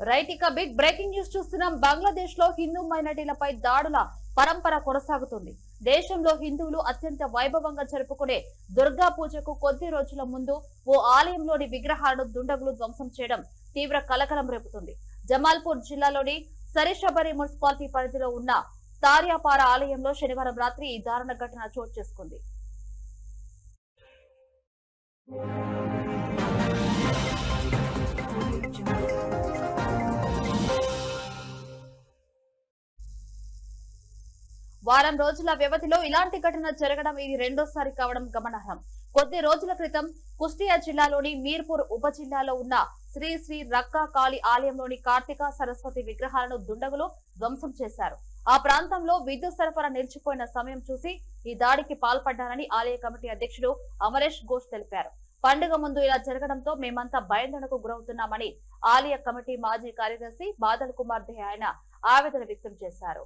Right, ఇక big breaking news చూస్తున్నాం. బంగ్లాదేశ్ లో హిందూ మైనారిటీలపై దాడుల పరంపర కొనసాగుతుంది. దేశంలో హిందువులు అత్యంత వైభవంగా జరుపుకునే దుర్గా పూజకు కొద్ది రోజుల ముందు ఓ ఆలయంలోని విగ్రహాలను దుండగులు ధ్వంసం చేయడం తీవ్ర కలకలం రేపుతుంది. జమాల్పూర్ జిల్లాలోని సరిషబరి మున్సిపాలిటీ పరిధిలో ఉన్న తార్యాపార ఆలయంలో శనివారం రాత్రి ఈ దారుణ ఘటన చోటు చేసుకుంది. వారం రోజుల వ్యవధిలో ఇలాంటి ఘటన జరగడం ఇది రెండోసారి కావడం గమనార్హం. కొద్ది రోజుల క్రితం కుష్టియా జిల్లాలోని మీర్పూర్ ఉప జిల్లాలో ఉన్న శ్రీ శ్రీ రక్కా కాళీ ఆలయంలోని కార్తీక సరస్వతి విగ్రహాలను దుండగులు ధ్వంసం చేశారు. ఆ ప్రాంతంలో విద్యుత్ సరఫరా నిలిచిపోయిన సమయం చూసి ఈ దాడికి పాల్పడ్డారని ఆలయ కమిటీ అధ్యక్షుడు అమరేష్ ఘోష్ తెలిపారు. పండుగ ముందు ఇలా జరగడంతో మేమంతా భయాందోళనకు గురవుతున్నామని ఆలయ కమిటీ మాజీ కార్యదర్శి బాదల్ కుమార్ దే ఆయన ఆవేదన వ్యక్తం చేశారు.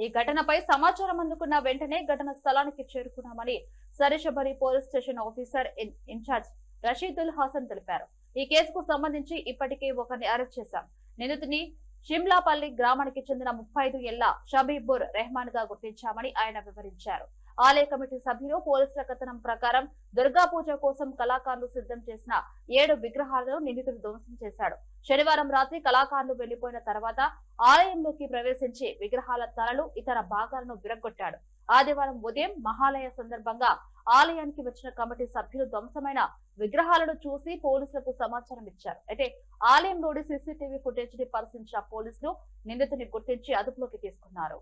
ఈ ఘటనపై సమాచారం అందుకున్న వెంటనే ఘటన స్థలానికి చేరుకున్నామని Sarishabari police station officer in charge Rashidul Hasan తెలిపారు. ఈ కేసుకు సంబంధించి ఇప్పటికే ఒకరిని అరెస్ట్ చేశాం. నిందితుని షిమ్లాపల్లి గ్రామానికి చెందిన 35 ఏళ్ల షబీబుర్ రెహమాన్ గా గుర్తించామని ఆయన వివరించారు. ఆలయ కమిటీ సభ్యులు పోలీసుల కథనం ప్రకారం దుర్గా పూజ కోసం కళాకారులు సిద్ధం చేసిన 7 విగ్రహాలను నిందితుడు ధ్వంసం చేశాడు. శనివారం రాత్రి కళాకారులు వెళ్లిపోయిన తర్వాత ఆలయంలోకి ప్రవేశించి విగ్రహాల తలలు ఇతర భాగాలను విరగొట్టాడు. ఆదివారం ఉదయం మహాలయ సందర్భంగా ఆలయానికి వచ్చిన కమిటీ సభ్యులు ధ్వంసమైన విగ్రహాలను చూసి పోలీసులకు సమాచారం ఇచ్చారు. అయితే ఆలయంలోని సీసీటీవీ ఫుటేజ్ ని పరిశీలించిన పోలీసులు నిందితుని గుర్తించి అదుపులోకి తీసుకున్నారు.